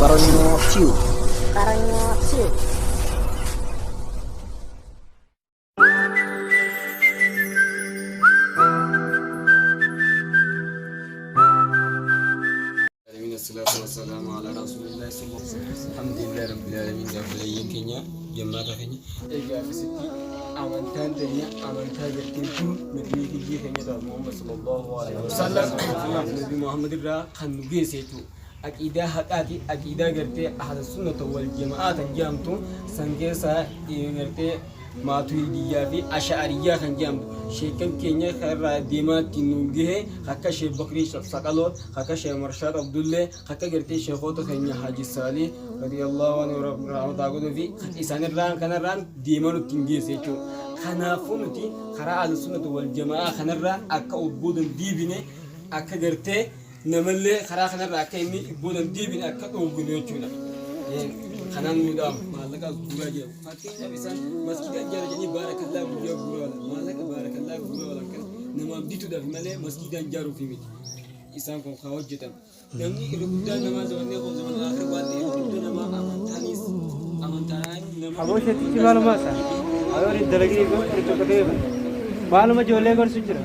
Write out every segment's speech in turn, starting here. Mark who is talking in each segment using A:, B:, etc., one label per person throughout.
A: Baronio Tube. Baronio Tube.
B: الصلاة والسلام على رسول الله صلى الله عليه وسلم. الحمد لله رب العالمين. قبلين كينيا جماعة كينيا. إيجا في ستي أمانتان دنيا أمانتان جتيم مدري كي كينيا محمد صلى الله عليه وسلم. نبي محمد الرا خنوجي سيتو. أكيدا هكادي أكيدا قرتي أحد السنة والجماعة جامتو سنجسا ينقرتي ما تريديا في أشعرية خنجام شيكم كينيا خير ديما تنوجه خكا شيخ بكري سقالو خكا شيخ مرشاد عبد الله خكا قرتي شيخوتو كينيا حاج صالح رضي الله عنه رحمه الله في إنسان الران كان الران ديما نتنجي سيتو خنافونتي خرا على السنة والجماعة خنرا أكا أبود ديبني أكا قرتي نملي خرا خنرا أكا يمي أبود ديبني أكا أبود يوتشونا خنان مدام مالك أزوجي فاتين بيسان مسجد جارة جني بارك الله بيجا بورا مالك بارك الله بورا ولا كن نما بديتو ده في ماله مسجد جارو في ميت إنسان كم خواج جدا دمني ركودا نماز وني خو زمان آخر بالي ركودا نما أمانتانيس أمانتاني نما
C: أبو شتي كمالو ماسا أيوة الدلقي يقول كرتو كتير معلومة جولة كور سجرا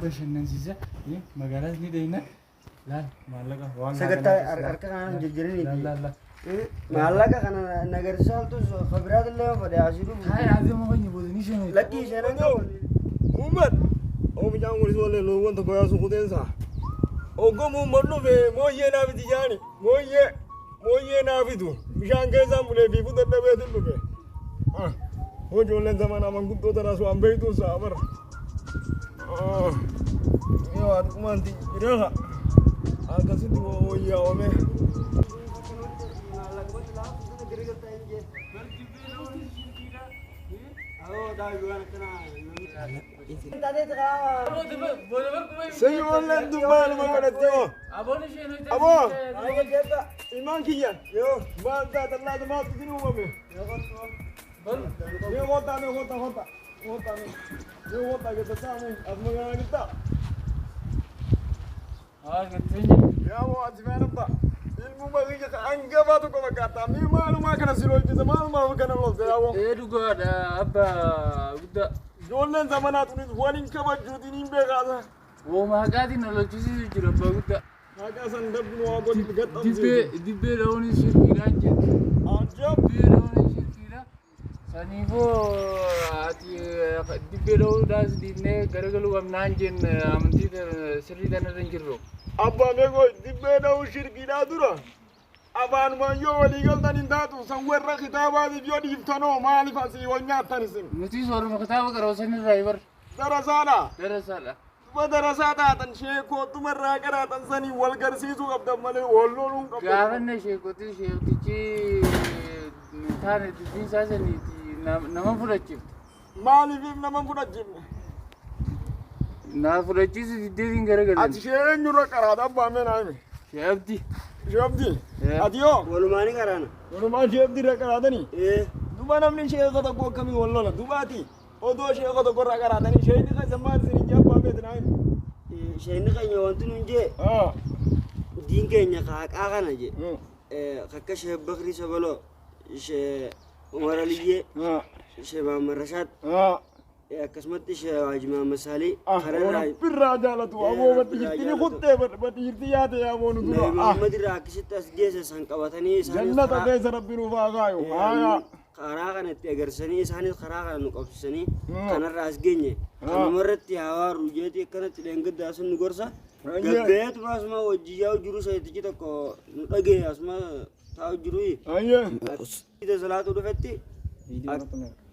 C: bashannansiisa magaalada nidayna laal maalaqa waan
D: sagata arkaan jijjirini maalaqa kana nagarsaltu khibrad leh fadhi asiru
C: hay adi ma qani bodini shano
D: laki shano
E: Muhammad o mi jangu ni sole lo wonta ko yasu kudensa o go mu marno be moye na bi tijani moye na bidu mi jange zamule bi budan be dulu be ah ho jolen zamana man gubdo tara so ambe tu sa amar yo adkumanti iraha aga sidu o ya ome سي ولا دبال ما قلتو ابو iman kiya yo balta talla da ma tudinu mame yo hota me yo hota ke tsame azmaga nita ya wo azmana ta ilmu magiga an gaba to kuma kata mi maluma kana silo ji maluma kana lo ya wo
C: dugo da abba gudda
E: jolen zamana tuni wani kaba judini be gaza
C: wo ma gadi no lo jisi jira ba gudda
E: haka san dabno wa godi gatam
C: dibbe rawni shirkira je
E: ajab
C: dibbe rawni shirkira sanifo ati dibbe raw das dinne garagalu am nanjen amti sirri dana ranjiro
E: abba me go dibbe daw shirkira dura aban man yo wali galdan indatu san werra khitaba di jodi iftano mali fasi wonya tanisim
C: muti soru makataba karo sani driver
E: darasala
D: madarasata tan sheeko tumarraa qaraatan sanii wal garsiisuu qabdan malee wallooluun qabdan.
C: Gaafanne sheekoti sheektichi taane dubbiin isaa saniiti nama fudhachiifte.
D: Maaliif nama fudhachiifne?
C: Naa fudhachiisu diddeetiin garagalan.
E: Ati sheenyurra qaraata abbaa meenaami.
C: Sheebdi.
E: Sheebdi. Ati yoo.
D: Walumaanii qaraana.
E: Walumaa sheebdirra qaraatanii. Duba namni sheeka tokko akkamii wal lola dubaati. Odoo sheeka tokkorraa qaraatanii sheenni keessa maal isin ijaa abbaa meetinaami.
D: Sheenni keenya wanti nuun jee. Diin keenya kaaqaa kana jee. Kakka shee Bakrii Sabaloo. Shee Umar Aliyyee. Shee Maamman Rashaad. Akkasumatti shee Haaji Maamman Saalii.
E: Birraa jaalatu aboo baddi jirtini kuttee baddi jirti yaate yaaboo nu dura.
D: Muhammad irraa akkasitti as geesse san qabatanii isaanis
E: jannata keessa rabbi nuuf haa kaayu.
D: karaa kanatti agarsanii isaanis karaa kana nu qabsisanii kanarraa as geenye kanumarratti hawaaru jeeti akkanatti dheengaddaa sun nu gorsa gabbeetuma asuma wajjiyyaa jiru sayitichi tokko nu dhagee asuma taa'u jiru ida salaatu dhufetti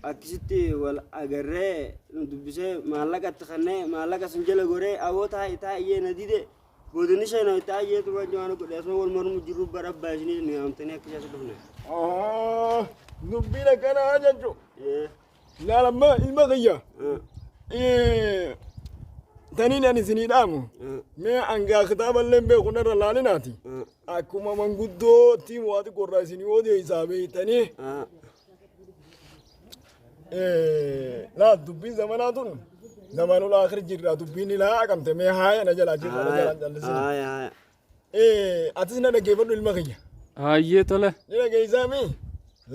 D: akkasitti wal agarree nu dubbisee maallaqatti kannee maallaqa san jala goree aboo taa'ee na dide boodini shayna taa'ee tuba jawaana godhe asuma wal mormu jiru bara baashinii ni amtanii akkasitti dhufne
E: nubbina kana ajanjo laalamma ilma kiyya taniin ani isinii dhaamu mee angaa kitaaballee beeku narra laalinaati akkuma manguddoo tiimuwaati qorraa isinii oodee isaa beeytanii laa dubbiin zamanaa tun zamanul aakhir jirra dubbiin ilaa aqamte mee haaya na jalaa jirra na jalaan jallisina atis na dhaggeeffadhu ilma kiyya
C: hayyee tole
E: ni dhageeysaa mee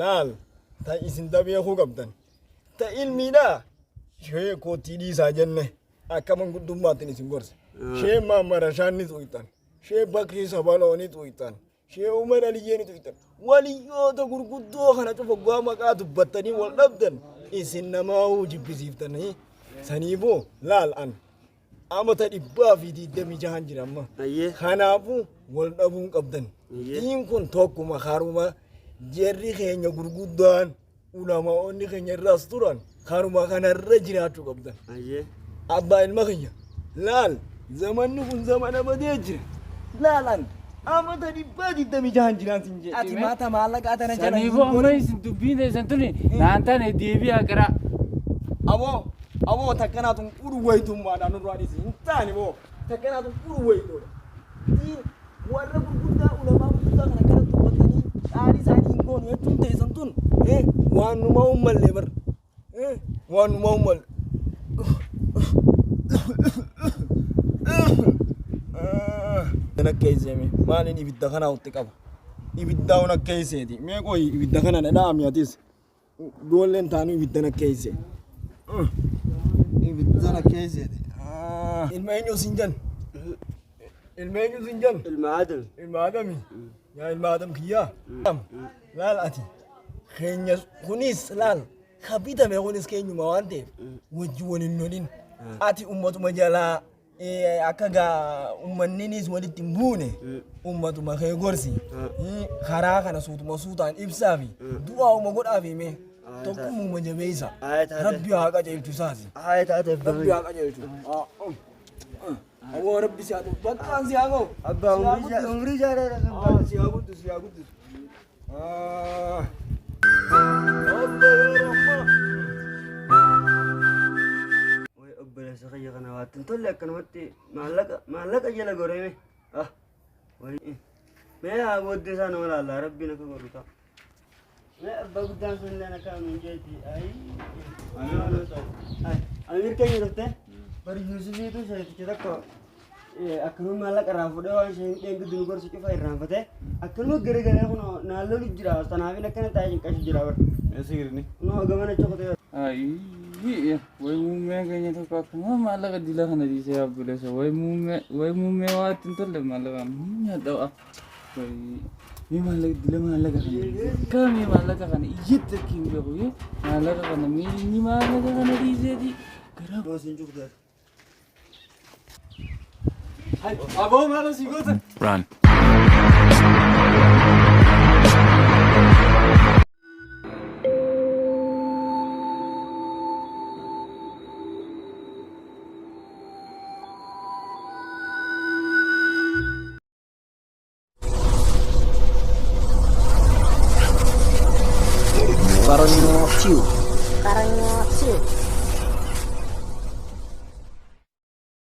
E: laal ta isin dabeekuu qabdan ta ilmiidha shee kootii dhiisaa jenne akka manguddummaattin isin gorse shee Maamman Rashaad ni xuyxan shee Bakrii Sabaloo ni xuyxan shee Umar Aliyyee ni xuyxan waliyyoota gurguddoo kana cufa gaa maqaa dubbattanii wal dhabdan isin namaa jibbisiiftanii saniifuu laal an amata 126 jira amma kanaafuu wal dhabuun qabdan diin kun tokkuma haruma jerri keenya gurguddaan ulamaa'onni keenya irraas turan haruma kanarra jiraachuu qabdan abbaa ilma keenya laal zamanni kun zamana badee jira laalan amata 126 jiraan sin jedhe
D: ati maata maallaqa tana jala
C: saniifuu amma isin dubbiin teessan tuni naan taane deebi'aa qara
E: aboo takkanaatun urwaytummaadhaan nurraa dhisi hin taane moo takkanaatun urwaytoodha warra gurguddaa ulamaa gurguddaa kana kana dubbatanii dhaalii isaanii hin goonu jechuun teessan tun waan numa ummallee bar waan numa ummalle kana keeyseeme maaliin ibidda kanaa utti qaba ibiddaa una keeyseeti mee qoyi ibidda kana dhadhaami atis doolleen taanuu ibidda na keeyse ibidda na keeyseeti ilma eenyu sin jan ilma eenyu sin jan ilma adami yaa ilma adam kiyyaa laal ati keenya kunis laal kabitame kunis keenyuma waan ta'eef wajji waliin lolin ati ummatuma jalaa akka gaa ummanninis walitti hin buune ummatuma kee gorsi karaa kana suutuma suutaan ibsaa fi du'aa uma godhaa fi mee tokkumuma jabeessa rabbi haa qajeelchu isaati rabbi haa qajeelchu awoo rabbi si haa ta'u bakkaan si haa ga'u
D: abbaa umrii jaalala
E: si haa guddisu si haa guddisu abba yaa rahmaa
D: sakaya kana watin tolle akkanumatti maallaqa jala goreme mee haa booddee isaa nama laallaa rabbiin akka godhu ta'a mee abbaa guddaan sun illee akka nuun jeeti amir keenya dhufte bari yuusufiitu sheeticha tokko akkanuma maallaqa irraa fudhee waan isheen dheenguddin nu gorsu cufa irraanfate akkanuma garagalee kun naallolu jira tanaafin akkana taa'ee cinqashi jira bar
E: esigirni
D: no gamana chokote
C: way muummee keenya tokko akkuma maallaqa dilaa kana dhiisee yaabbileessa way muummee waa ittiin tolle maallaqa nyaadha'a mee maallaqa dila maallaqa kana kaamee maallaqa kana iyyatti akkiin beeku maallaqa kana mee maallaqa kana dhiiseeti garaa
D: doosin cukte
E: aboo maala si goota
F: Run.
A: Baronio Ciu.